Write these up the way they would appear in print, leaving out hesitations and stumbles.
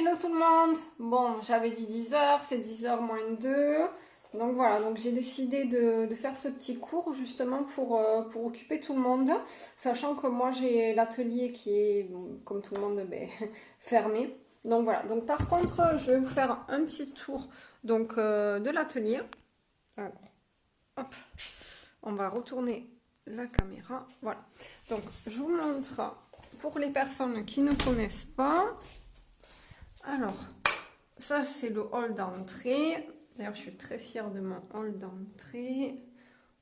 Hello tout le monde! Bon, j'avais dit 10h, c'est 10h moins 2. Donc voilà, donc j'ai décidé de faire ce petit cours justement pour occuper tout le monde, sachant que moi j'ai l'atelier qui est, bon, comme tout le monde, ben, fermé. Donc voilà, donc par contre, je vais vous faire un petit tour donc, de l'atelier. Alors, hop, on va retourner la caméra. Voilà, donc je vous montre pour les personnes qui ne connaissent pas. Alors, ça c'est le hall d'entrée. D'ailleurs, je suis très fière de mon hall d'entrée.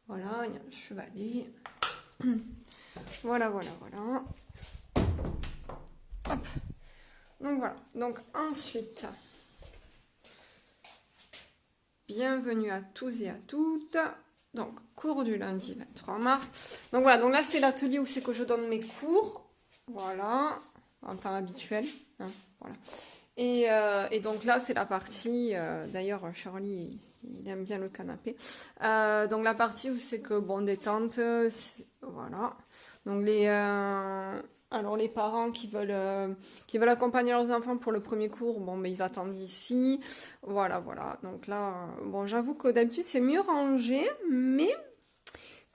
Voilà, il y a un chevalet. Voilà, voilà, voilà. Hop. Donc voilà. Donc ensuite, bienvenue à tous et à toutes. Donc, cours du lundi 23 mars. Donc voilà, donc là c'est l'atelier où c'est que je donne mes cours. Voilà, en temps habituel. Hein, voilà. Et donc là, c'est la partie, d'ailleurs, Charlie, il aime bien le canapé. Donc la partie où c'est que, bon, détente, voilà. Donc alors les parents qui veulent accompagner leurs enfants pour le premier cours, bon, mais ils attendent ici. Voilà, voilà. Donc là, bon, j'avoue que d'habitude, c'est mieux rangé, mais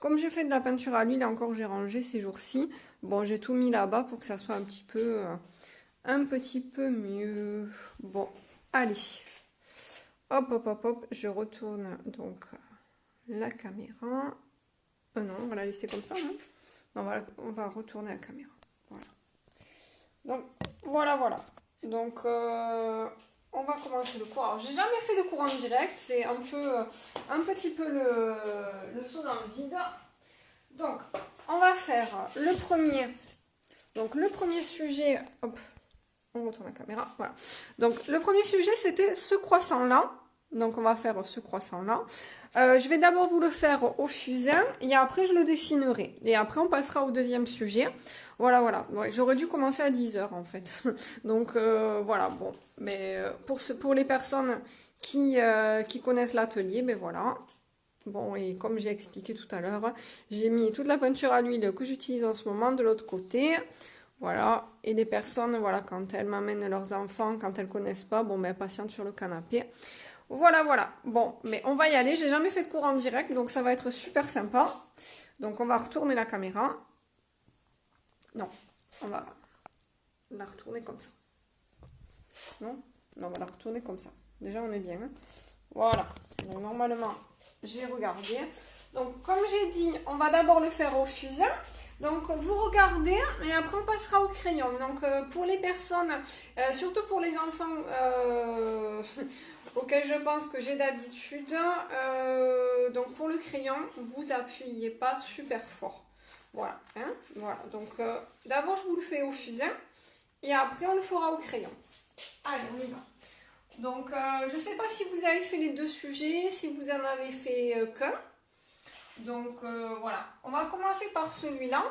comme j'ai fait de la peinture à l'huile, et encore j'ai rangé ces jours-ci, bon, j'ai tout mis là-bas pour que ça soit un petit peu mieux. Bon, allez. Hop, hop, hop, hop. Je retourne donc la caméra. Non, on va la laisser comme ça, non? Non, on va retourner la caméra. Voilà. Donc, voilà, voilà. Donc, on va commencer le cours. Alors, j'ai jamais fait de cours en direct. C'est un petit peu le saut dans le vide. Donc, on va faire le premier. Donc, le premier sujet... Hop. On retourne la caméra, voilà. Donc, le premier sujet, c'était ce croissant-là. Donc, on va faire ce croissant-là. Je vais d'abord vous le faire au fusain et après, je le dessinerai. Et après, on passera au deuxième sujet. Voilà, voilà. Ouais, j'aurais dû commencer à 10h, en fait. Donc, voilà, bon. Mais pour les personnes qui connaissent l'atelier, ben voilà. Bon, et comme j'ai expliqué tout à l'heure, j'ai mis toute la peinture à l'huile que j'utilise en ce moment de l'autre côté. Voilà, et les personnes, voilà, quand elles m'amènent leurs enfants, quand elles connaissent pas, bon, ben, elles patientent sur le canapé. Voilà, voilà. Bon, mais on va y aller. J'ai jamais fait de cours en direct, donc ça va être super sympa. Donc, on va retourner la caméra. Non, on va la retourner comme ça. Non? Non, on va la retourner comme ça. Déjà, on est bien. Hein. Voilà. Donc, normalement, j'ai regardé. Donc, comme j'ai dit, on va d'abord le faire au fusain. Donc, vous regardez et après, on passera au crayon. Donc, pour les personnes, surtout pour les enfants auxquels je pense que j'ai d'habitude, donc pour le crayon, vous appuyez pas super fort. Voilà. Hein, voilà. Donc, d'abord, je vous le fais au fusain et après, on le fera au crayon. Allez, on y va. Donc, je ne sais pas si vous avez fait les deux sujets, si vous en avez fait qu'un. Donc voilà, on va commencer par celui-là.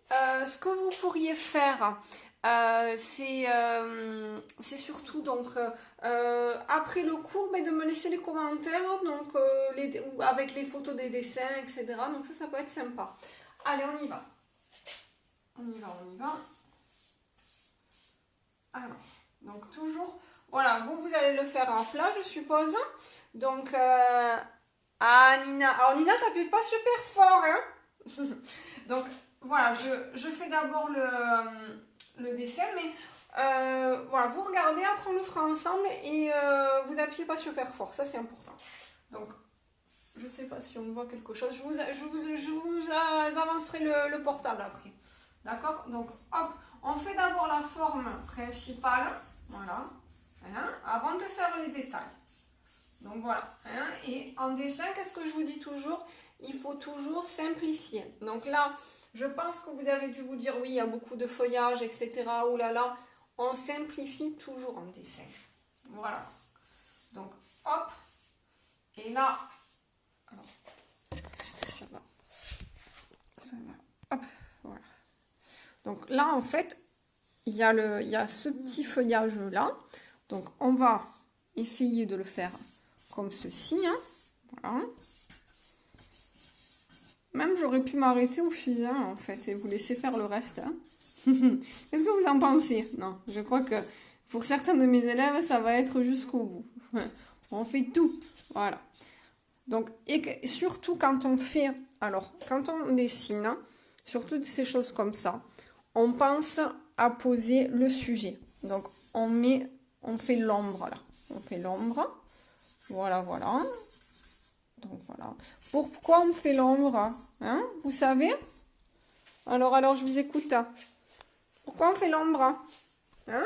Ce que vous pourriez faire, c'est surtout donc après le cours, mais de me laisser les commentaires, donc avec les photos des dessins, etc. Donc ça peut être sympa. Allez, on y va. On y va, on y va. Alors, donc toujours, voilà, vous allez le faire en plat, je suppose. Donc ah, Nina. Alors, Nina, t'appuies pas super fort, hein. Donc, voilà, je fais d'abord le dessin, mais voilà, vous regardez, après on le fera ensemble et vous appuyez pas super fort, ça c'est important. Donc, je sais pas si on voit quelque chose, je vous avancerai le portable après. D'accord? Donc, hop, on fait d'abord la forme principale, voilà, hein, avant de faire les détails. Donc voilà, hein, et en dessin, qu'est-ce que je vous dis toujours? Il faut toujours simplifier. Donc là, je pense que vous avez dû vous dire, oui, il y a beaucoup de feuillage, etc. Oh là là, on simplifie toujours en dessin. Voilà. Donc, hop. Et là, alors, ça va. Ça va. Hop, voilà. Donc là, en fait, il y a ce petit feuillage-là. Donc, on va essayer de le faire comme ceci, hein. Voilà. Même j'aurais pu m'arrêter au fusain en fait et vous laisser faire le reste. Hein. Qu'est-ce que vous en pensez? Non, je crois que Pour certains de mes élèves, ça va être jusqu'au bout. On fait tout. Voilà. Donc, et surtout quand on fait, alors, quand on dessine, surtout ces choses comme ça, on pense à poser le sujet. Donc, on fait l'ombre là. On fait l'ombre. Voilà, voilà. Donc, voilà. Pourquoi on fait l'ombre? Hein? Vous savez? Alors, je vous écoute. Pourquoi on fait l'ombre? Hein?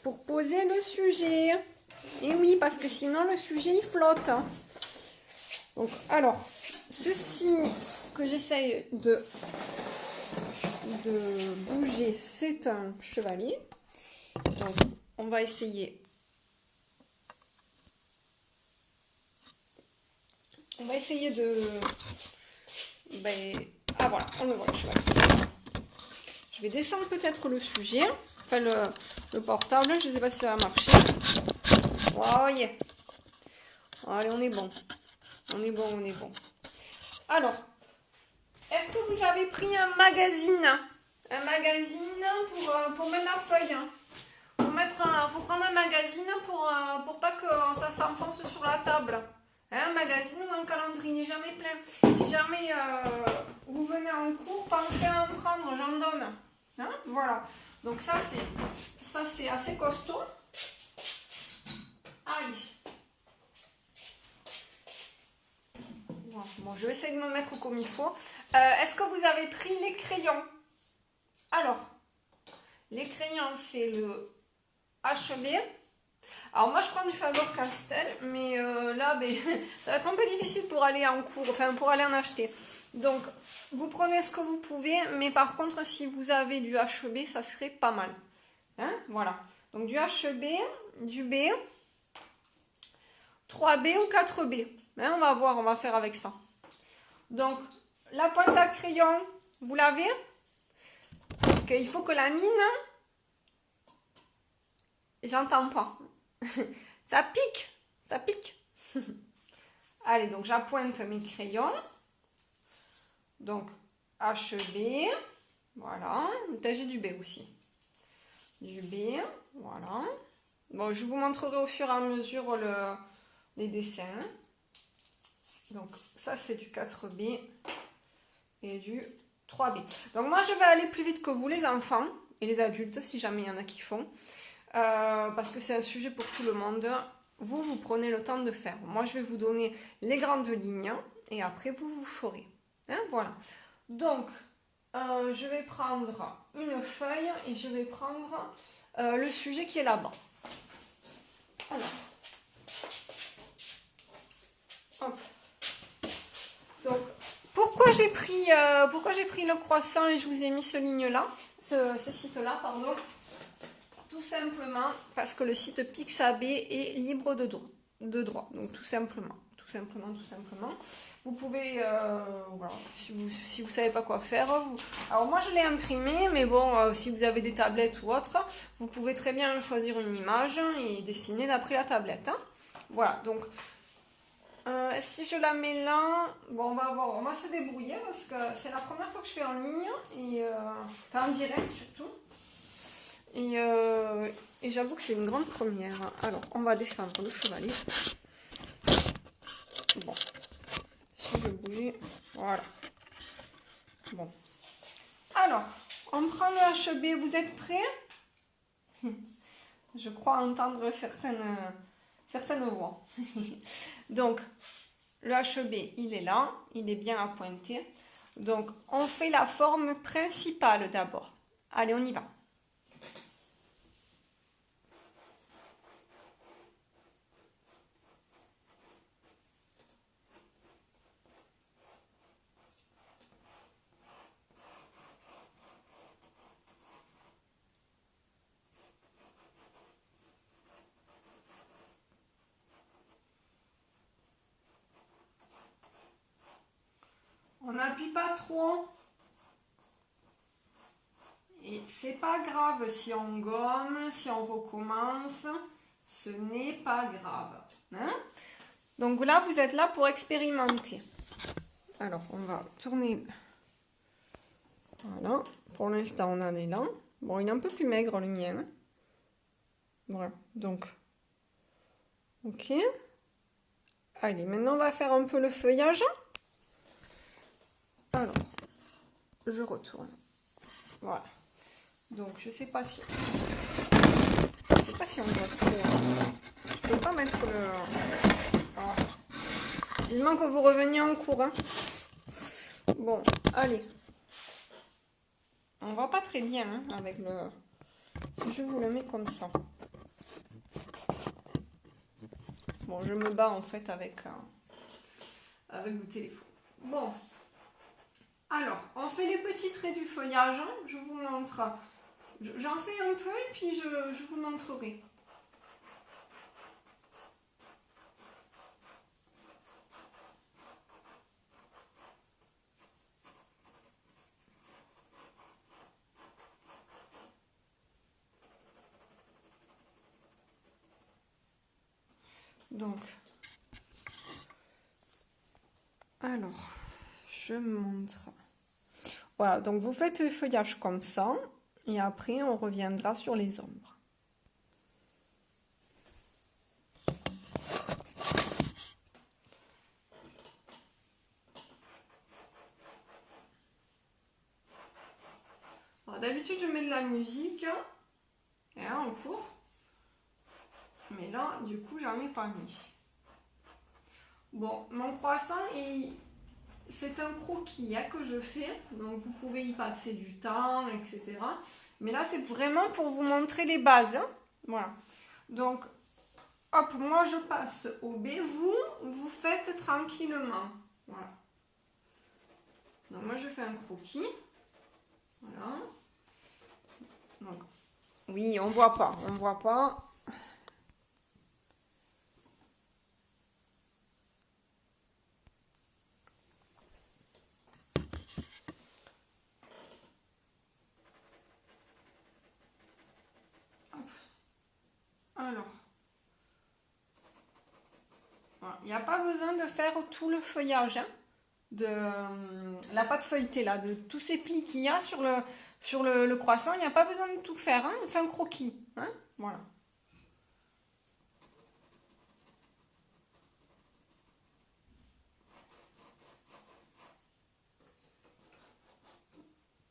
Pour poser le sujet. Et oui, parce que sinon le sujet il flotte. Donc, alors, ceci que j'essaye de bouger, c'est un chevalier. Donc, on va essayer. On va essayer de... ah voilà, on le voit le chevalier. Je vais descendre peut-être le sujet. Enfin, le portable, je ne sais pas si ça va marcher. Oh yeah. Allez, on est bon. On est bon, on est bon. Alors, est-ce que vous avez pris un magazine? Un magazine pour mettre la feuille. Faut prendre un magazine pour pas que ça s'enfonce sur la table. Un magazine ou un calendrier, jamais plein. Si jamais vous venez en cours, pensez à en prendre, j'en donne. Hein, voilà. Donc ça c'est assez costaud. Allez. Bon, je vais essayer de me mettre comme il faut. Est-ce que vous avez pris les crayons? Alors, les crayons, c'est le HB. Alors moi, je prends du Faber-Castell, mais là, ça va être un peu difficile pour aller en cours, enfin pour aller en acheter. Donc, vous prenez ce que vous pouvez, mais par contre, si vous avez du HB, ça serait pas mal. Hein, voilà. Donc, du HB, du B, 3B ou 4B. Hein, on va voir, on va faire avec ça. Donc, la pointe à crayon, vous l'avez? Parce qu'il faut que la mine... J'entends pas. Ça pique. Ça pique. Allez, donc j'appointe mes crayons. Donc, HB. Voilà. J'ai du B aussi. Du B. Voilà. Bon, je vous montrerai au fur et à mesure les dessins. Donc, ça, c'est du 4B et du 3B. Donc, moi, je vais aller plus vite que vous, les enfants et les adultes, si jamais il y en a qui font. Parce que c'est un sujet pour tout le monde. Vous prenez le temps de faire. Moi, je vais vous donner les grandes lignes et après, vous ferez. Hein, voilà. Donc, je vais prendre une feuille et je vais prendre le sujet qui est là-bas. Alors, hop. Donc, pourquoi j'ai pris le croissant et je vous ai mis ce ligne-là, ce site-là, pardon. Tout simplement parce que le site Pixabay est libre de droit. Donc tout simplement. Vous pouvez, voilà, si vous savez pas quoi faire. Alors moi je l'ai imprimé, mais bon, si vous avez des tablettes ou autre, vous pouvez très bien choisir une image et dessiner d'après la tablette. Hein. Voilà, donc si je la mets là, bon on va se débrouiller parce que c'est la première fois que je fais en ligne, et en direct surtout. Et j'avoue que c'est une grande première. Alors, on va descendre le chevalier. Bon. Si je bouge, voilà. Bon. Alors, on prend le HB. Vous êtes prêts? Je crois entendre certaines voix. Donc, le HB, il est là. Il est bien appointé. Donc, on fait la forme principale d'abord. Allez, on y va. On n'appuie pas trop. Et c'est pas grave si on gomme, si on recommence. Ce n'est pas grave. Hein? Donc là, vous êtes là pour expérimenter. Alors, on va tourner. Voilà. Pour l'instant, on en est là. Bon, il est un peu plus maigre le mien. Voilà, donc, ok. Allez, maintenant on va faire un peu le feuillage. Alors, je retourne. Voilà. Donc, je sais pas si on doit tout. Je peux pas mettre le. Voilà. Vivement que vous reveniez en cours. Hein. Bon, allez. On voit pas très bien hein, avec le. Si je vous le mets comme ça. Bon, je me bats en fait avec le téléphone. Bon. Alors, on fait les petits traits du feuillage. Hein. Je vous montre. J'en fais un peu et puis je vous montrerai. Donc, alors, je montre. Voilà, donc vous faites le feuillage comme ça, et après on reviendra sur les ombres. D'habitude je mets de la musique hein, en cours, mais là du coup j'en ai pas mis. Bon, mon croissant c'est un croquis hein, que je fais, donc vous pouvez y passer du temps, etc. Mais là c'est vraiment pour vous montrer les bases. Hein. Voilà. Donc, hop, moi je passe au B, vous faites tranquillement. Voilà. Donc moi je fais un croquis. Voilà. Donc, oui, on voit pas, on voit pas. Alors, il n'y a pas besoin de faire tout le feuillage hein, de la pâte feuilletée là, de tous ces plis qu'il y a sur le croissant. Il n'y a pas besoin de tout faire. Hein, on fait un croquis. Hein, voilà.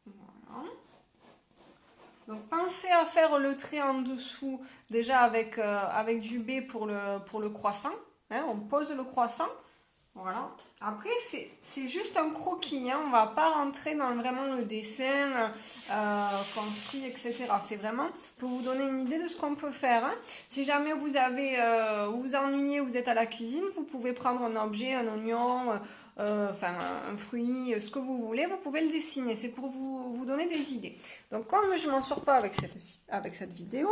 Voilà. Donc pensez à faire le trait en dessous déjà avec du B pour le croissant. Hein, on pose le croissant. Voilà. Après, c'est juste un croquis. Hein. On ne va pas rentrer dans vraiment le dessin construit, etc. C'est vraiment pour vous donner une idée de ce qu'on peut faire. Hein. Si jamais vous vous ennuyez, vous êtes à la cuisine, vous pouvez prendre un objet, un oignon, enfin un fruit, ce que vous voulez, vous pouvez le dessiner. C'est pour vous donner des idées. Donc, comme je ne m'en sors pas avec cette vidéo,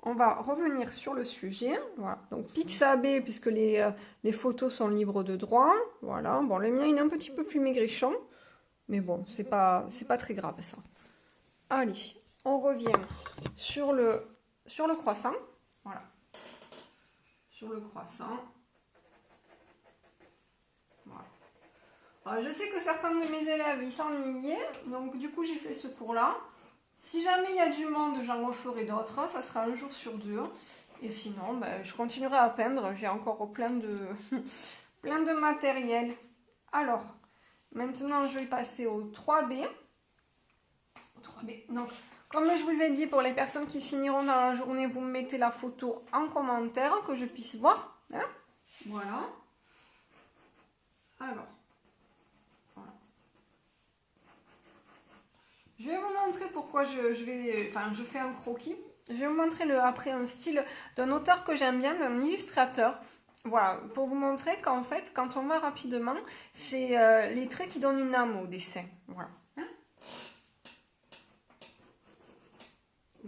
on va revenir sur le sujet. Voilà. Donc Pixabay, puisque les photos sont libres de droit. Voilà. Bon, le mien il est un petit peu plus maigrichon. Mais bon, c'est pas très grave ça. Allez, on revient sur le croissant. Voilà. Sur le croissant. Voilà. Alors, je sais que certains de mes élèves ils s'ennuyaient. Donc du coup j'ai fait ce cours-là. Si jamais il y a du monde, j'en referai d'autres. Ça sera un jour sur deux. Et sinon, ben, je continuerai à peindre. J'ai encore plein de matériel. Alors, maintenant, je vais passer au 3B. 3B. Donc, comme je vous ai dit, pour les personnes qui finiront dans la journée, vous me mettez la photo en commentaire, que je puisse voir. Hein, voilà. Alors. Je vais vous montrer pourquoi je fais un croquis. Je vais vous montrer après un style d'un auteur que j'aime bien, d'un illustrateur. Voilà, pour vous montrer qu'en fait, quand on va rapidement, c'est les traits qui donnent une âme au dessin. Voilà. Hein,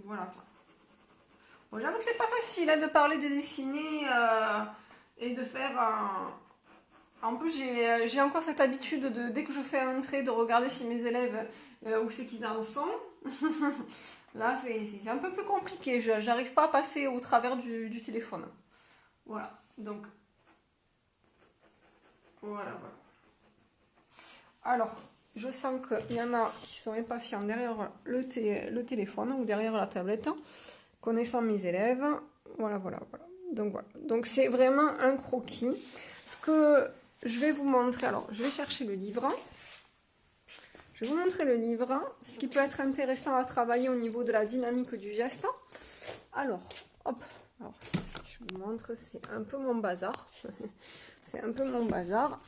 voilà. Bon, j'avoue que c'est pas facile hein, de parler, de dessiner et de faire un... En plus, j'ai encore cette habitude de, dès que je fais un trait, de regarder si mes élèves, où c'est qu'ils en sont. Là, c'est un peu plus compliqué. J'arrive pas à passer au travers du téléphone. Voilà. Donc, voilà. Alors, je sens qu'il y en a qui sont impatients derrière le téléphone ou derrière la tablette. connaissant mes élèves. Voilà. Donc c'est vraiment un croquis. Ce que je vais vous montrer, alors je vais chercher le livre. Je vais vous montrer le livre, ce qui peut être intéressant à travailler au niveau de la dynamique du geste. Alors, hop, alors, je vous montre, c'est un peu mon bazar. C'est un peu mon bazar.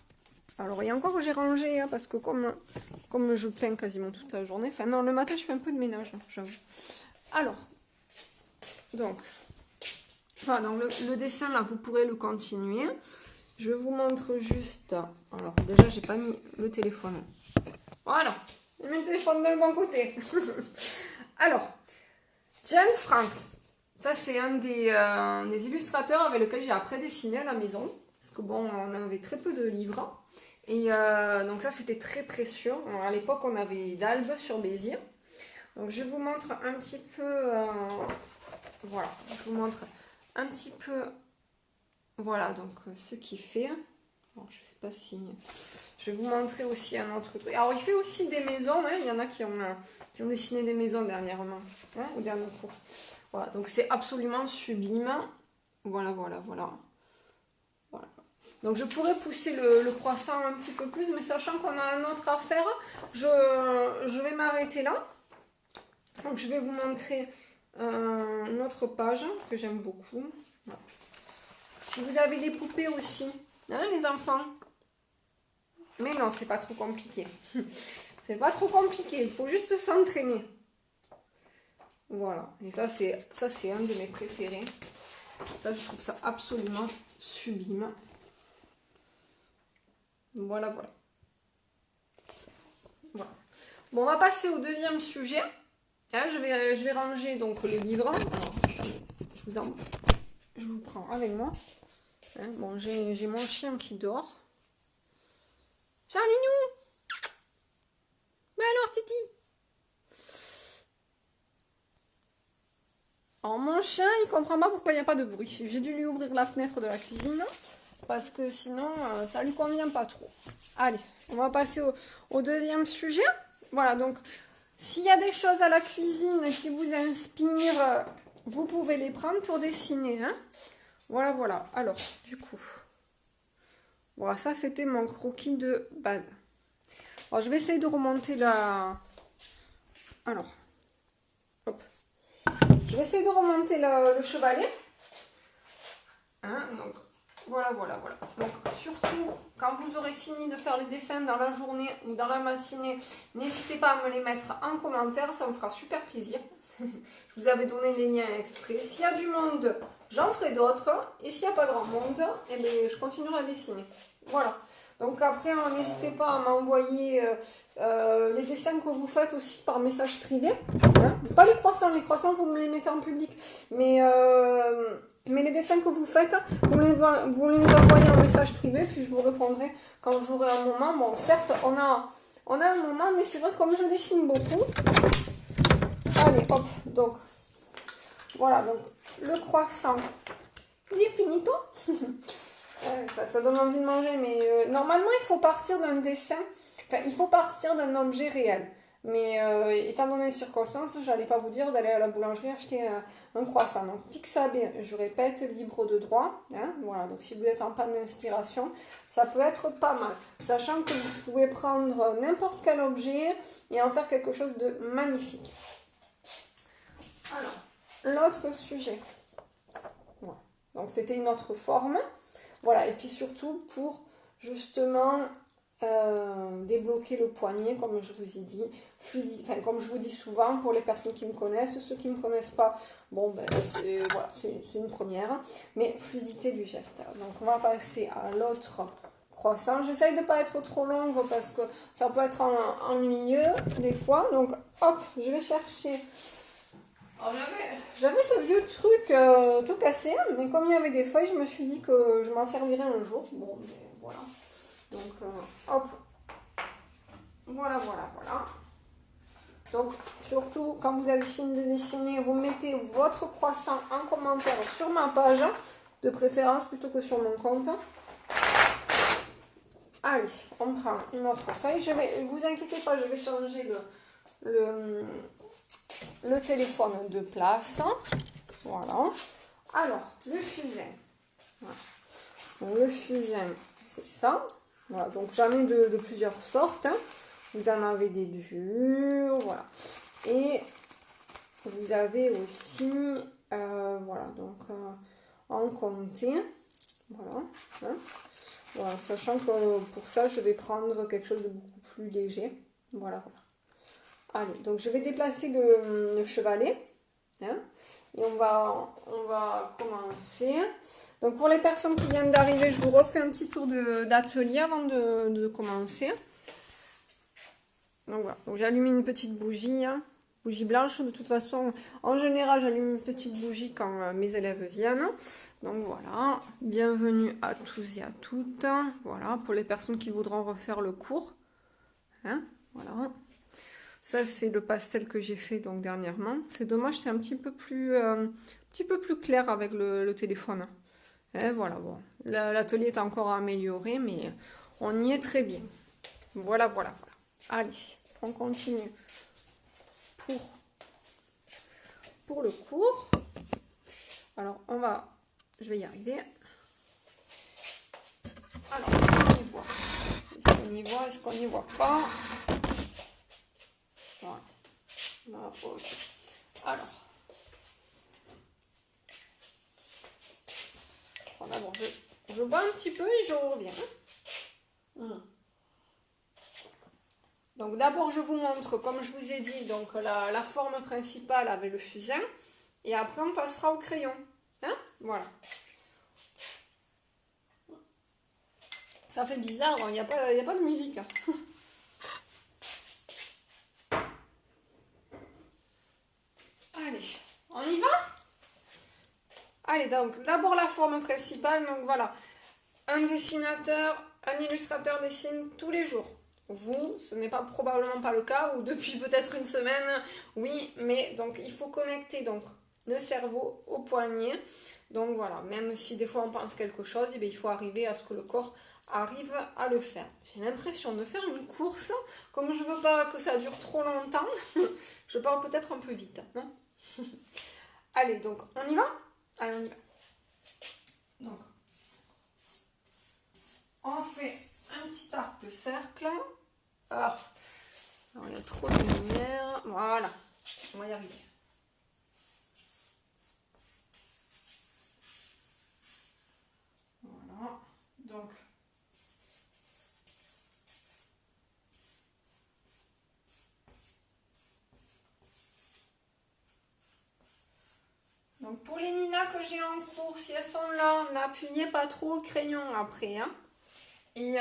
Alors, il y a encore que j'ai rangé, hein, parce que comme je peins quasiment toute la journée, enfin non, le matin, je fais un peu de ménage, j'avoue. Alors, donc, voilà, donc le dessin, là, vous pourrez le continuer. Je vous montre juste, alors déjà, j'ai pas mis le téléphone. Voilà, j'ai mis le téléphone de le bon côté. Alors, Jan Franks, ça c'est un des illustrateurs avec lequel j'ai appris à dessiner à la maison. Parce que bon, on avait très peu de livres. Et donc ça c'était très précieux. Alors, à l'époque on avait d'Albe sur Béziers. Donc je vous montre un petit peu, voilà, je vous montre un petit peu, voilà donc ce qu'il fait. Alors, je sais pas si, je vais vous montrer aussi un autre truc. Alors il fait aussi des maisons, hein. Il y en a qui ont dessiné des maisons dernièrement, hein, au dernier cours. Voilà, donc c'est absolument sublime. Voilà. Donc je pourrais pousser le croissant un petit peu plus, mais sachant qu'on a un autre à faire, je vais m'arrêter là. Donc je vais vous montrer une autre page que j'aime beaucoup. Voilà. Si vous avez des poupées aussi, hein, les enfants. Mais non, c'est pas trop compliqué. C'est pas trop compliqué, il faut juste s'entraîner. Voilà, et ça c'est un de mes préférés. Ça, je trouve ça absolument sublime. Voilà. Bon, on va passer au deuxième sujet. Là, je vais ranger donc le livre. Alors, je vous prends avec moi. Hein, bon, j'ai mon chien qui dort. Charlinou! Mais alors, Titi? Alors, mon chien, il comprend pas pourquoi il n'y a pas de bruit. J'ai dû lui ouvrir la fenêtre de la cuisine. Parce que sinon, ça lui convient pas trop. Allez, on va passer au deuxième sujet. Voilà, donc, s'il y a des choses à la cuisine qui vous inspirent, vous pouvez les prendre pour dessiner. Hein. Voilà. Alors, du coup, voilà, ça, c'était mon croquis de base. Alors, je vais essayer de remonter la... Alors, hop. Je vais essayer de remonter le chevalet. Hein, donc, voilà. Donc, surtout, quand vous aurez fini de faire les dessins dans la journée ou dans la matinée, n'hésitez pas à me les mettre en commentaire, ça me fera super plaisir. Je vous avais donné les liens exprès. S'il y a du monde, j'en ferai d'autres. Et s'il n'y a pas grand monde, eh bien, je continuerai à dessiner. Voilà. Donc après, n'hésitez pas à m'envoyer les dessins que vous faites aussi par message privé. Hein. Pas les croissants, vous me les mettez en public. Mais les dessins que vous faites, vous me les envoyez en message privé, puis je vous répondrai quand j'aurai un moment. Bon, certes, on a un moment, mais c'est vrai que comme je dessine beaucoup... Allez, hop, donc, voilà, donc, le croissant, il est finito. ça donne envie de manger, mais normalement, il faut partir d'un dessin, enfin, il faut partir d'un objet réel. Mais étant donné les circonstances, je n'allais pas vous dire d'aller à la boulangerie acheter un croissant. Donc, Pixabay, je répète, libre de droit. Hein, voilà, donc si vous êtes en panne d'inspiration, ça peut être pas mal. Sachant que vous pouvez prendre n'importe quel objet et en faire quelque chose de magnifique. Alors, l'autre sujet. Voilà. Donc, c'était une autre forme. Voilà, et puis surtout pour justement débloquer le poignet, comme je vous ai dit, enfin, comme je vous dis souvent, pour les personnes qui me connaissent, ceux qui ne me connaissent pas, bon, ben, c'est une première, mais fluidité du geste. Donc, on va passer à l'autre croissant. J'essaye de ne pas être trop longue parce que ça peut être ennuyeux des fois. Donc, hop, je vais chercher... Alors j'avais ce vieux truc tout cassé, mais comme il y avait des feuilles, je me suis dit que je m'en servirais un jour. Bon, mais voilà. Donc, hop. Voilà. Donc, surtout, quand vous avez fini de dessiner, vous mettez votre croissant en commentaire sur ma page, de préférence plutôt que sur mon compte. Allez, on prend une autre feuille. Vous inquiétez pas, je vais changer le téléphone de place. Voilà. Alors, le fusain. Voilà. Donc, le fusain, c'est ça. Voilà. Donc, j'en ai de plusieurs sortes. Hein. Vous en avez des durs. Voilà. Et vous avez aussi, voilà, donc en comté. Voilà. Hein. Voilà. Sachant que pour ça, je vais prendre quelque chose de beaucoup plus léger. Voilà, voilà. Allez, donc je vais déplacer le chevalet. Hein, et on va commencer. Donc pour les personnes qui viennent d'arriver, je vous refais un petit tour d'atelier avant de commencer. Donc voilà, donc j'allume une petite bougie, hein, bougie blanche. De toute façon, en général, j'allume une petite bougie quand mes élèves viennent. Donc voilà, bienvenue à tous et à toutes. Voilà, pour les personnes qui voudront refaire le cours. Hein, voilà. Ça, c'est le pastel que j'ai fait donc dernièrement. C'est dommage, c'est un petit peu plus clair avec le téléphone. Et voilà, bon. L'atelier est encore à améliorer, mais on y est très bien. Voilà, voilà, voilà. Allez, on continue pour le cours. Alors, je vais y arriver. Alors, est-ce qu'on y voit? Est-ce qu'on y voit? Est-ce qu'on n'y voit pas? Voilà. Là, ok. Alors, d'abord, je bois un petit peu et je reviens. Donc d'abord, je vous montre, comme je vous ai dit, donc la forme principale avec le fusain. Et après, on passera au crayon. Hein? Voilà. Ça fait bizarre, il n'y a pas de musique. Allez, on y va? Allez, donc d'abord la forme principale. Donc voilà, un dessinateur, un illustrateur dessine tous les jours. Vous, ce n'est pas probablement pas le cas, ou depuis peut-être une semaine, oui, mais donc il faut connecter donc le cerveau au poignet. Donc voilà, même si des fois on pense quelque chose, eh bien, il faut arriver à ce que le corps arrive à le faire. J'ai l'impression de faire une course, comme je veux pas que ça dure trop longtemps, je parle peut-être un peu vite, non? Allez, donc on y va? Allez, on y va. Donc, on fait un petit arc de cercle. Ah, alors, il y a trop de lumière. Voilà, on va y arriver. Voilà, donc. Donc pour les Nina que j'ai en cours, si elles sont là, n'appuyez pas trop au crayon après. Hein. Et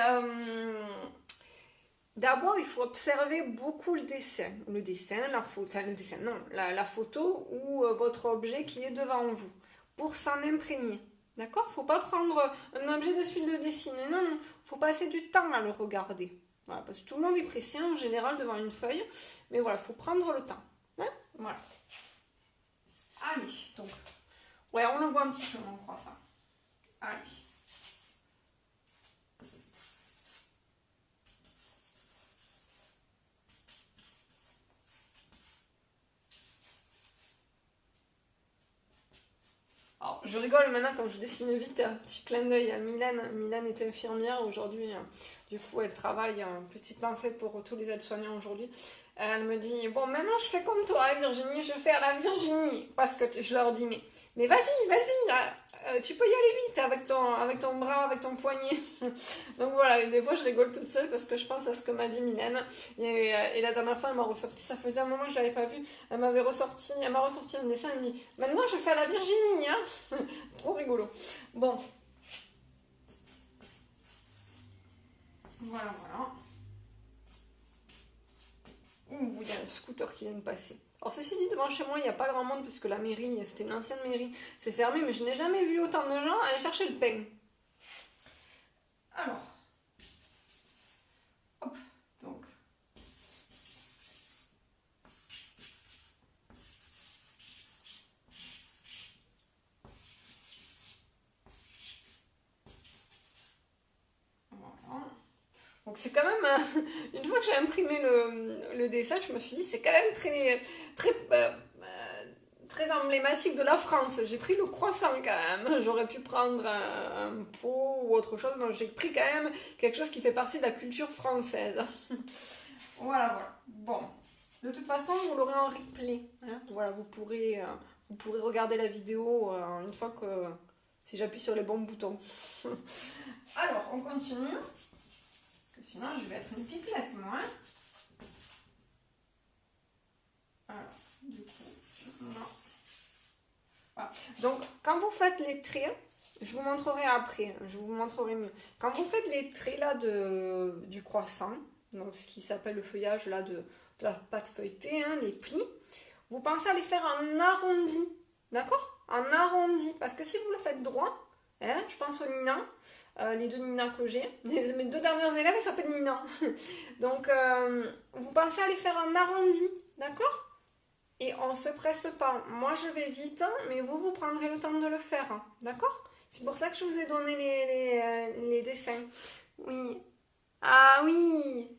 d'abord, il faut observer beaucoup le dessin. Le dessin, la photo ou votre objet qui est devant vous. Pour s'en imprégner. D'accord? Il ne faut pas prendre un objet de suite le dessiner. Non, non. Il faut passer du temps à le regarder. Voilà, parce que tout le monde est pressé en général devant une feuille. Mais voilà, il faut prendre le temps. Hein? Voilà. Allez, donc. Ouais, on le voit un petit peu, on croit ça. Allez. Alors, je rigole maintenant quand je dessine vite, un petit clin d'œil à Mylène. Mylène est infirmière aujourd'hui, du coup elle travaille, petite pensée pour tous les aides-soignants aujourd'hui. Elle me dit, bon maintenant je fais comme toi Virginie, je fais à la Virginie, parce que je leur dis, mais vas-y, tu peux y aller vite avec ton bras, avec ton poignet. Donc voilà, et des fois je rigole toute seule parce que je pense à ce que m'a dit Mylène. Et la dernière fois elle m'a ressorti, ça faisait un moment que je l'avais pas vu, elle m'a ressorti un dessin, elle me dit, maintenant je fais à la Virginie, hein. Trop rigolo. Bon. Voilà, voilà. Ouh, il y a un scooter qui vient de passer. Alors ceci dit, devant chez moi, il n'y a pas grand monde puisque la mairie, c'était une ancienne mairie, c'est fermé, mais je n'ai jamais vu autant de gens aller chercher le pain. Alors, hop, donc. Voilà. Donc c'est quand même, une fois que j'ai imprimé le dessin, je me suis dit, c'est quand même très très emblématique de la France. J'ai pris le croissant quand même. J'aurais pu prendre un pot ou autre chose. Donc j'ai pris quand même quelque chose qui fait partie de la culture française. Voilà, voilà. Bon. De toute façon, vous l'aurez en replay. Hein. Voilà, vous pourrez regarder la vidéo une fois que... si j'appuie sur les bons boutons. Alors, on continue. Parce que sinon, je vais être une pipelette, moi. Hein. Alors, du coup, non. Voilà. Donc, quand vous faites les traits, je vous montrerai après, je vous montrerai mieux. Quand vous faites les traits là du croissant, donc ce qui s'appelle le feuillage là de la pâte feuilletée, hein, les plis, vous pensez à les faire en arrondi, d'accord? En arrondi, parce que si vous le faites droit, hein, je pense au Nina, les deux Nina que j'ai, mes deux dernières élèves, elles s'appellent Nina. Donc, vous pensez à les faire en arrondi, d'accord? Et on ne se presse pas. Moi, je vais vite, mais vous prendrez le temps de le faire. D'accord? C'est pour ça que je vous ai donné les dessins. Oui. Ah oui.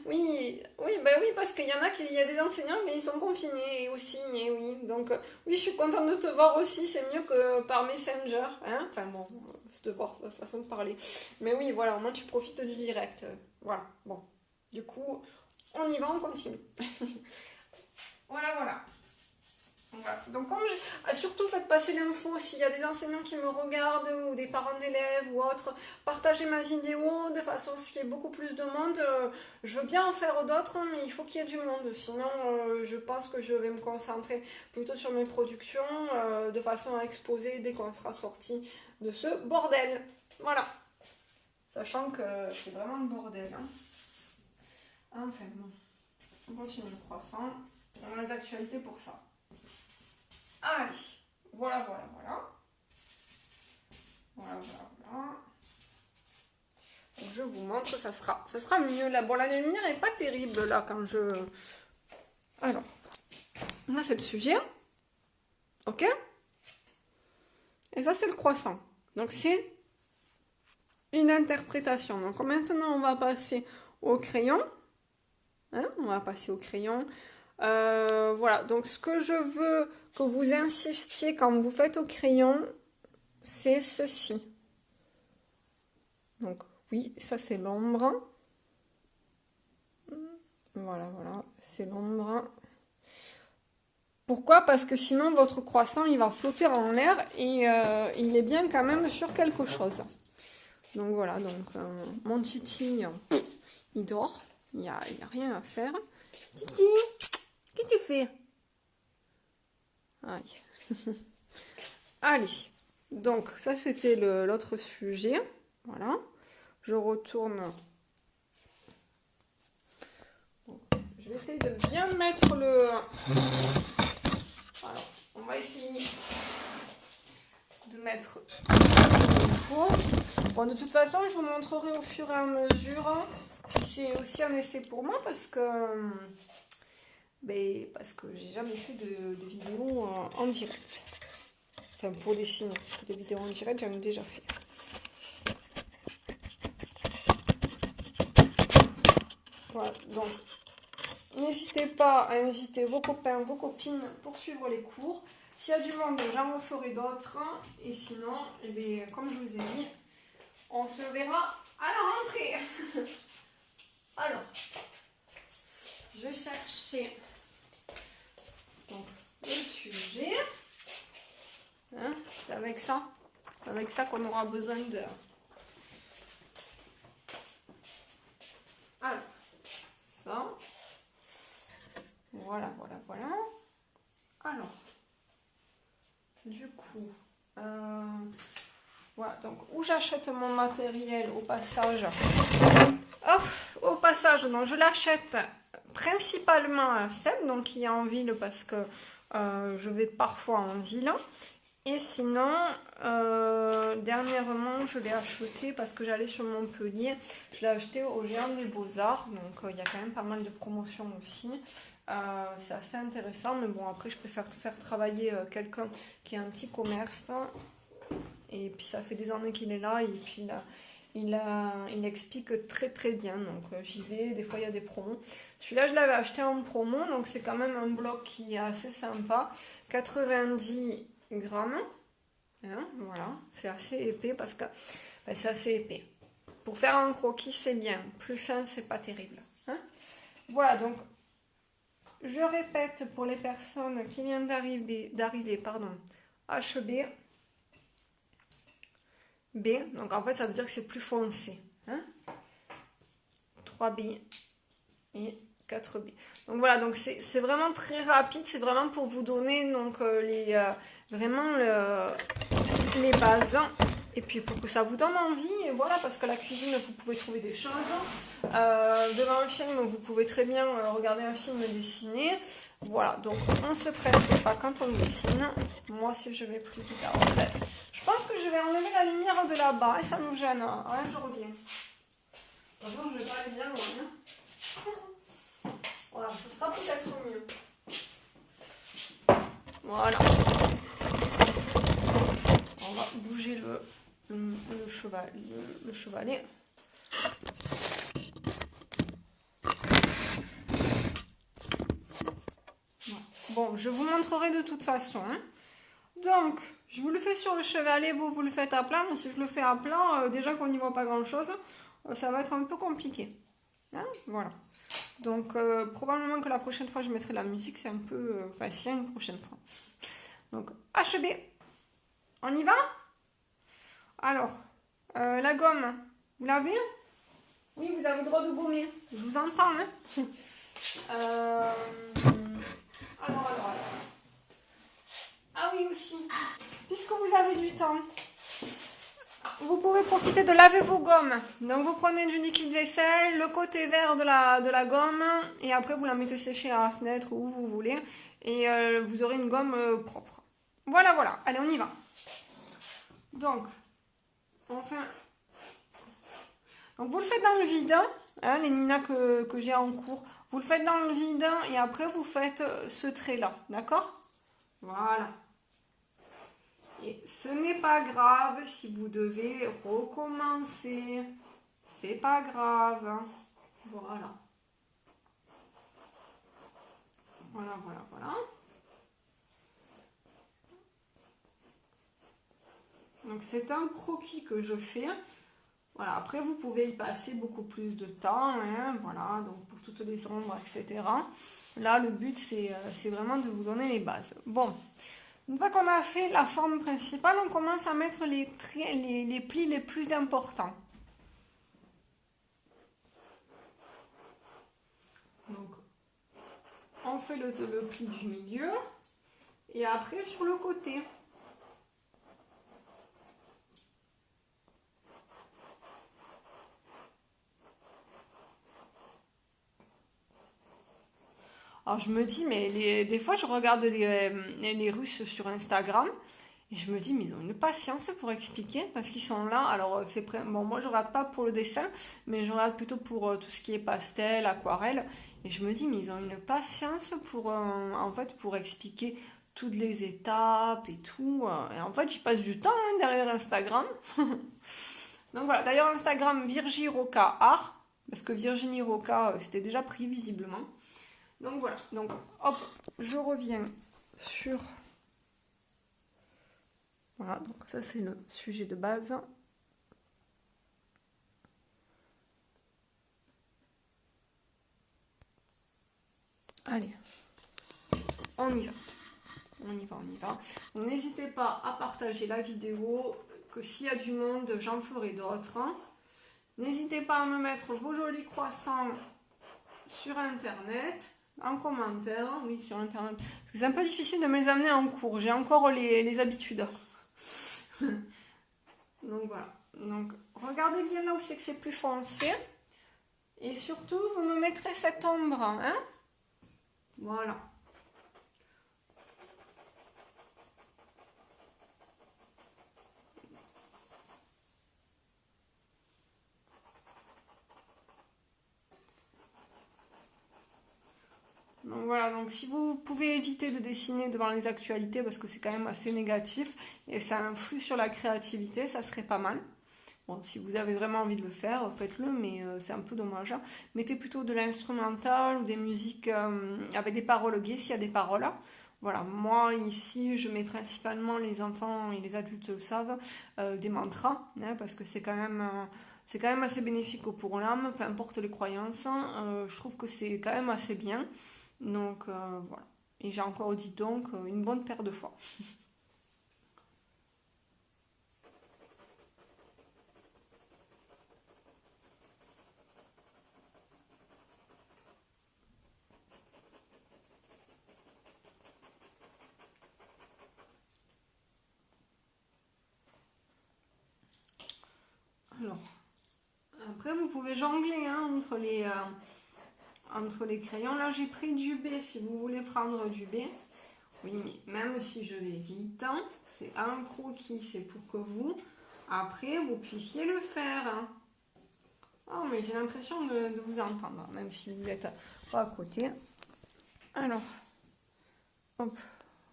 Oui. Oui, ben oui, parce qu'il y en a il y a des enseignants, mais ils sont confinés aussi. Et oui. Donc, oui, je suis contente de te voir aussi. C'est mieux que par Messenger. Hein? Enfin bon, c'est de voir, façon de parler. Mais oui, voilà, au moins tu profites du direct. Voilà. Bon. Du coup, on y va, on continue. Voilà, voilà. Voilà. Donc, surtout faites passer l'info s'il y a des enseignants qui me regardent ou des parents d'élèves ou autres, partagez ma vidéo de façon à ce qu'il y ait beaucoup plus de monde. Je veux bien en faire d'autres, mais il faut qu'il y ait du monde. Sinon, je pense que je vais me concentrer plutôt sur mes productions de façon à exposer dès qu'on sera sorti de ce bordel. Voilà. Sachant que c'est vraiment le bordel. Hein. Enfin bon, on continue le croissant. On a les actualités pour ça. Allez, voilà, voilà, voilà. Voilà, voilà, voilà. Donc je vous montre, ça sera mieux là. Bon, la lumière n'est pas terrible là quand je... Alors, là c'est le sujet. Ok? Et ça c'est le croissant. Donc c'est une interprétation. Donc maintenant on va passer au crayon. Hein, on va passer au crayon. Voilà, donc ce que je veux que vous insistiez quand vous faites au crayon, c'est ceci. Donc oui, ça c'est l'ombre. Voilà, voilà, c'est l'ombre. Pourquoi? Parce que sinon votre croissant il va flotter en l'air et il est bien quand même sur quelque chose. Donc voilà, donc mon titi, il dort, il n'y a rien à faire. Titi, qu'est-ce que tu fais? Aïe. Allez, donc ça c'était l'autre sujet. Voilà, je retourne. Donc, je vais essayer de bien mettre le... Alors, on va essayer de mettre il faut. Bon, de toute façon, je vous montrerai au fur et à mesure. Puis c'est aussi un essai pour moi parce que j'ai jamais fait de vidéo en direct. Enfin, pour des signes, parce que des vidéos en direct, j'en ai déjà fait. Voilà, donc n'hésitez pas à inviter vos copains, vos copines pour suivre les cours. S'il y a du monde, j'en referai d'autres. Et sinon, eh bien, comme je vous ai dit, on se verra à la rentrée. Alors, je vais chercher donc, le sujet. Hein, c'est avec ça qu'on aura besoin de... Alors, ça. Voilà, voilà, voilà. Alors, du coup, voilà, donc où j'achète mon matériel au passage. Hop, au passage, donc je l'achète principalement à Seb, donc qui est en ville parce que je vais parfois en ville. Et sinon, dernièrement, je l'ai acheté parce que j'allais sur Montpellier. Je l'ai acheté au Géant des Beaux-Arts. Donc, il y a quand même pas mal de promotions aussi. C'est assez intéressant. Mais bon, après, je préfère faire travailler quelqu'un qui a un petit commerce. Et puis, ça fait des années qu'il est là. Et puis, il explique très très bien. Donc j'y vais, des fois il y a des promos. Celui-là, je l'avais acheté en promo, donc c'est quand même un bloc qui est assez sympa. 90 grammes. Hein, voilà, c'est assez épais parce que c'est assez épais. Pour faire un croquis, c'est bien. Plus fin, c'est pas terrible. Hein. Voilà, donc je répète pour les personnes qui viennent d'arriver, pardon, HB. B, donc en fait ça veut dire que c'est plus foncé. Hein, 3B et 4B. Donc voilà, donc c'est vraiment très rapide, c'est vraiment pour vous donner donc vraiment les bases. Et puis pour que ça vous donne envie, et voilà, parce que la cuisine, vous pouvez trouver des choses. Devant un film, vous pouvez très bien regarder un film dessiné. Voilà, donc on ne se presse pas quand on dessine. Moi, si je vais plus vite, alors, je pense que je vais enlever la lumière de là-bas et ça nous gêne. Ouais, je reviens. De toute façon, je vais pas aller bien loin. Voilà, ce sera peut-être mieux. Voilà. On va bouger le chevalet. Voilà. Bon, je vous montrerai de toute façon. Hein. Donc, je vous le fais sur le chevalet, vous le faites à plat. Mais si je le fais à plat, déjà qu'on n'y voit pas grand-chose, ça va être un peu compliqué. Hein, voilà. Donc, probablement que la prochaine fois, je mettrai la musique. C'est un peu facile une prochaine fois. Donc, HB. On y va? Alors, la gomme, vous l'avez? Oui, vous avez le droit de gommer. Je vous entends, hein. Alors. Ah oui, aussi. Puisque vous avez du temps, vous pouvez profiter de laver vos gommes. Donc, vous prenez du liquide vaisselle, le côté vert de la gomme, et après, vous la mettez sécher à la fenêtre où vous voulez, et vous aurez une gomme propre. Voilà, voilà. Allez, on y va. Donc, donc vous le faites dans le vide, hein, les Nina que j'ai en cours. Vous le faites dans le vide et après vous faites ce trait-là, d'accord? Voilà. Et ce n'est pas grave si vous devez recommencer. C'est pas grave. Voilà. Voilà. Donc c'est un croquis que je fais. Voilà, après vous pouvez y passer beaucoup plus de temps, hein, voilà, donc pour toutes les ombres, etc. Là, le but, c'est vraiment de vous donner les bases. Bon, une fois qu'on a fait la forme principale, on commence à mettre les plis les plus importants. Donc, on fait le pli du milieu et après sur le côté. Alors je me dis, mais des fois je regarde les Russes sur Instagram et je me dis, mais ils ont une patience pour expliquer parce qu'ils sont là. Alors bon, moi je regarde pas pour le dessin, mais je regarde plutôt pour tout ce qui est pastel, aquarelle. Et je me dis, mais ils ont une patience en fait, pour expliquer toutes les étapes et tout. Et en fait, j'y passe du temps hein, derrière Instagram. Donc voilà, d'ailleurs Instagram Virginie Roca Art, parce que Virginie Roca c'était déjà pris visiblement. Donc voilà, donc hop, je reviens sur... Voilà, donc ça c'est le sujet de base. Allez, on y va. Donc n'hésitez pas à partager la vidéo, que s'il y a du monde, j'en ferai d'autres. N'hésitez pas à me mettre vos jolis croissants sur internet. En commentaire, oui, sur internet. Parce que c'est un peu difficile de me les amener en cours. J'ai encore les habitudes. Donc voilà. Donc regardez bien là où c'est que c'est plus foncé. Et surtout, vous me mettrez cette ombre. Hein, voilà. Donc voilà, donc si vous pouvez éviter de dessiner devant les actualités parce que c'est quand même assez négatif et ça influe sur la créativité, ça serait pas mal. Bon, si vous avez vraiment envie de le faire, faites-le, mais c'est un peu dommage. Mettez plutôt de l'instrumental ou des musiques avec des paroles gaies s'il y a des paroles. Voilà, moi ici je mets principalement, les enfants et les adultes le savent, des mantras, hein, parce que c'est quand même assez bénéfique pour l'âme, peu importe les croyances. Je trouve que c'est quand même assez bien. Donc voilà. Et j'ai encore dit donc une bonne paire de fois. Alors, après vous pouvez jongler hein, entre les crayons. Là j'ai pris du B si vous voulez prendre du B. Oui, mais même si je vais vite, hein, c'est un croquis, c'est pour que vous, après, vous puissiez le faire. Hein. Oh, mais j'ai l'impression de vous entendre, même si vous êtes pas à côté. Alors, hop,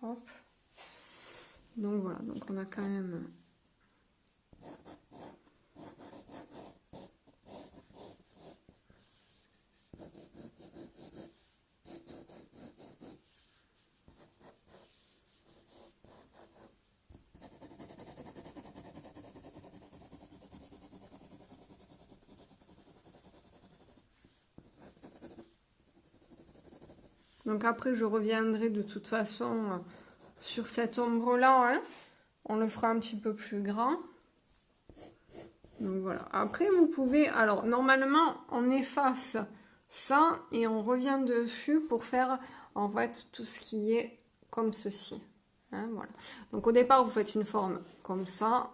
hop. Donc voilà, donc on a quand même... Donc après, je reviendrai de toute façon sur cette ombre-là. Hein. On le fera un petit peu plus grand. Donc voilà. Après, vous pouvez... Alors, normalement, on efface ça et on revient dessus pour faire, en fait, tout ce qui est comme ceci. Hein, voilà. Donc, au départ, vous faites une forme comme ça.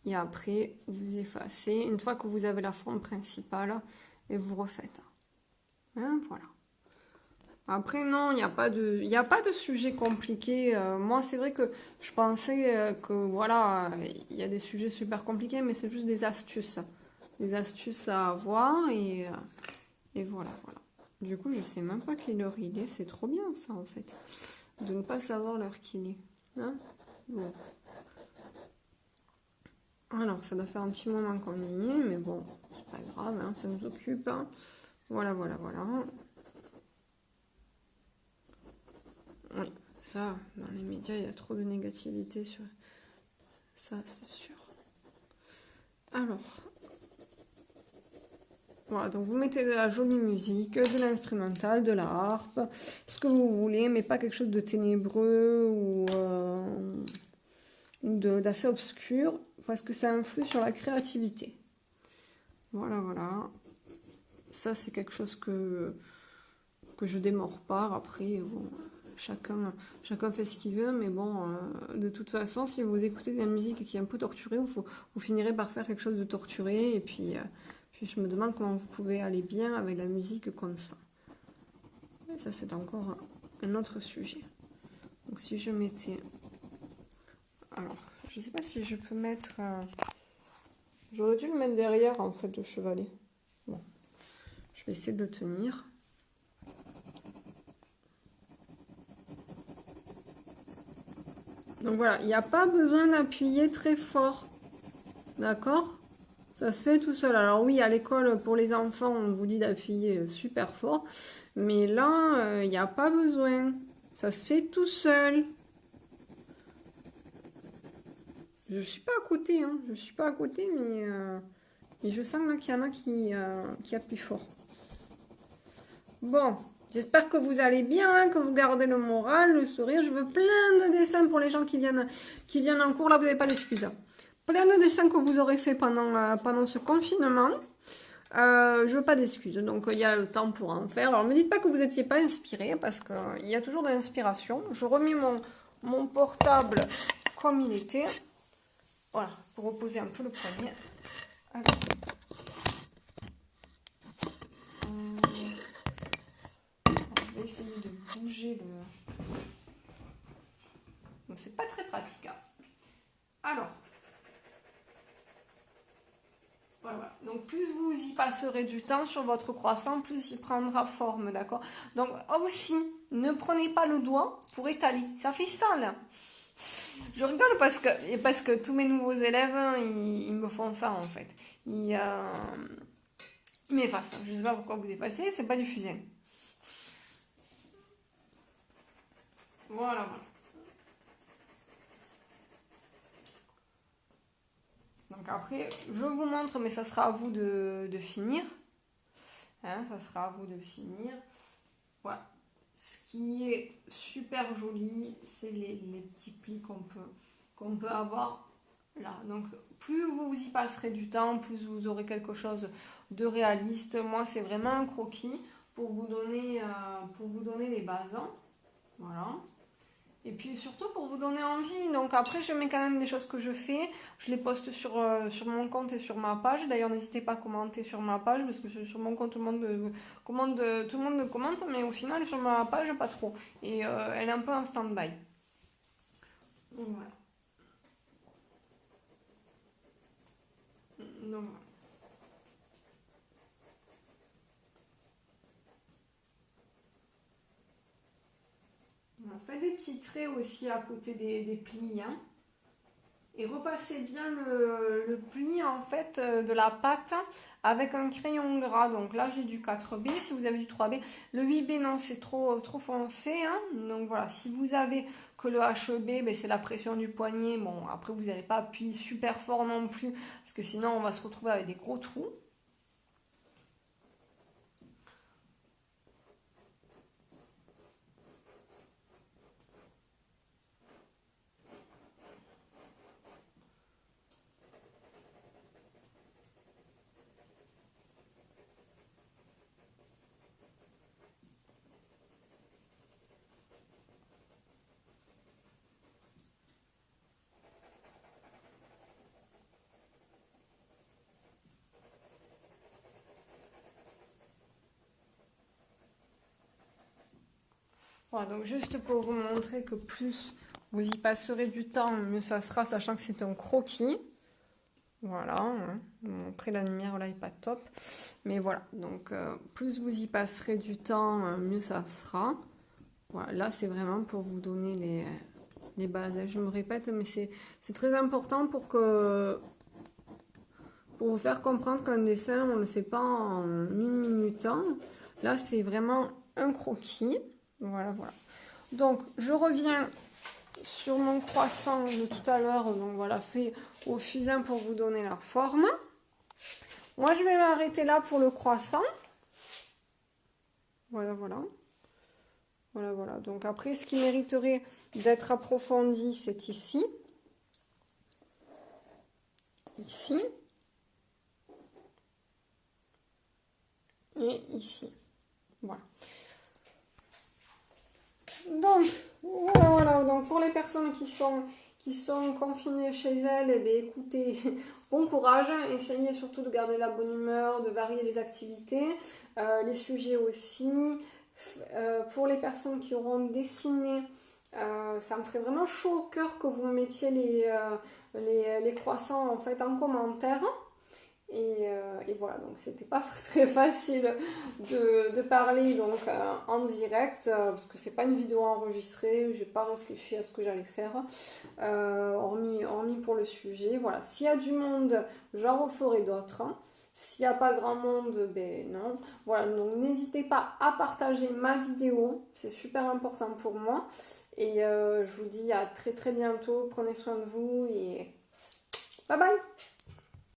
Et après, vous effacez. Une fois que vous avez la forme principale, et vous refaites. Hein, voilà. Après, non, il n'y a pas de sujet compliqué. Moi, c'est vrai que je pensais que, voilà, il y a des sujets super compliqués, mais c'est juste des astuces. Des astuces à avoir et voilà, voilà. Du coup, je sais même pas quelle heure il est. C'est trop bien, ça, en fait. De ne pas savoir l'heure qu'il est. Hein bon. Alors, ça doit faire un petit moment qu'on y est, mais bon, c'est pas grave, hein, ça nous occupe. Hein. Voilà, voilà, voilà. Oui, ça, dans les médias, il y a trop de négativité sur ça, c'est sûr. Alors, voilà, donc vous mettez de la jolie musique, de l'instrumental, de la harpe, ce que vous voulez, mais pas quelque chose de ténébreux ou d'assez obscur, parce que ça influe sur la créativité. Voilà, voilà. Ça, c'est quelque chose que je démords pas. Après, bon, chacun fait ce qu'il veut, mais bon, de toute façon, si vous écoutez de la musique qui est un peu torturée, vous finirez par faire quelque chose de torturé, et puis je me demande comment vous pouvez aller bien avec la musique comme ça. Et ça, c'est encore un autre sujet. Donc, si je mettais... Alors, je sais pas si je peux mettre... J'aurais dû le mettre derrière, en fait, le chevalet. Bon, je vais essayer de le tenir. Donc voilà, il n'y a pas besoin d'appuyer très fort. D'accord ? Ça se fait tout seul. Alors oui, à l'école, pour les enfants, on vous dit d'appuyer super fort. Mais là, il n'y a pas besoin. Ça se fait tout seul. Je suis pas à côté, hein. Je suis pas à côté, mais je sens là qu'il y en a qui appuient fort. Bon, j'espère que vous allez bien, hein, que vous gardez le moral, le sourire. Je veux plein de dessins pour les gens qui viennent en cours. Là, vous n'avez pas d'excuses. Plein de dessins que vous aurez fait pendant ce confinement. Je veux pas d'excuses, donc il y a le temps pour en faire. Alors, ne me dites pas que vous n'étiez pas inspiré, parce qu'il y a toujours de l'inspiration. Je remets mon portable comme il était. Voilà, pour reposer un peu le poignet. Alors, je vais essayer de bouger le... Donc, c'est pas très pratique. Hein. Alors, voilà. Donc, plus vous y passerez du temps sur votre croissant, plus il prendra forme, d'accord? Donc, aussi, ne prenez pas le doigt pour étaler. Ça fait ça, là. Je rigole parce que tous mes nouveaux élèves, hein, ils me font ça en fait. Ils m'effacent. Je sais pas pourquoi vous effacez, c'est pas du fusain. Voilà, voilà. Donc après, je vous montre, mais ça sera à vous de finir. Hein, ça sera à vous de finir. Voilà. Ce qui est super joli, c'est les petits plis qu'on peut avoir là. Donc plus vous y passerez du temps, plus vous aurez quelque chose de réaliste. Moi, c'est vraiment un croquis pour vous donner les bases. Voilà. Et puis surtout pour vous donner envie. Donc après, je mets quand même des choses que je fais. Je les poste sur mon compte et sur ma page. D'ailleurs, n'hésitez pas à commenter sur ma page parce que sur mon compte, tout le monde me commente. Mais au final, sur ma page, pas trop. Et elle est un peu en stand-by. Voilà. Donc, voilà. On fait des petits traits aussi à côté des plis. Hein. Et repassez bien le pli en fait de la pâte avec un crayon gras. Donc là j'ai du 4B, si vous avez du 3B. Le 8B non, c'est trop foncé. Hein. Donc voilà, si vous avez que le HB, ben, c'est la pression du poignet. Bon, après vous n'allez pas appuyer super fort non plus parce que sinon on va se retrouver avec des gros trous. Voilà, donc juste pour vous montrer que plus vous y passerez du temps, mieux ça sera, sachant que c'est un croquis. Voilà, hein. Bon, après la lumière là est pas top, mais voilà, donc plus vous y passerez du temps, mieux ça sera. Voilà, là c'est vraiment pour vous donner les bases. Je me répète, mais c'est très important pour vous faire comprendre qu'un dessin, on ne le fait pas en une minute. Hein. Là c'est vraiment un croquis. Voilà, voilà. Donc je reviens sur mon croissant de tout à l'heure, donc voilà, fait au fusain pour vous donner la forme. Moi, je vais m'arrêter là pour le croissant. Voilà, voilà. Voilà, voilà. Donc après, ce qui mériterait d'être approfondi, c'est ici. Ici. Et ici. Voilà. Donc, voilà, voilà. Donc, pour les personnes qui sont confinées chez elles, eh bien, écoutez, bon courage. Essayez surtout de garder la bonne humeur, de varier les activités, les sujets aussi. Pour les personnes qui auront dessiné, ça me ferait vraiment chaud au cœur que vous mettiez les croissants en fait en commentaire. Et voilà, donc c'était pas très facile de parler donc en direct parce que c'est pas une vidéo enregistrée, j'ai pas réfléchi à ce que j'allais faire, hormis pour le sujet. Voilà, s'il y a du monde, j'en referai d'autres. Hein. S'il n'y a pas grand monde, ben non. Voilà, donc n'hésitez pas à partager ma vidéo, c'est super important pour moi. Et je vous dis à très très bientôt, prenez soin de vous et bye bye!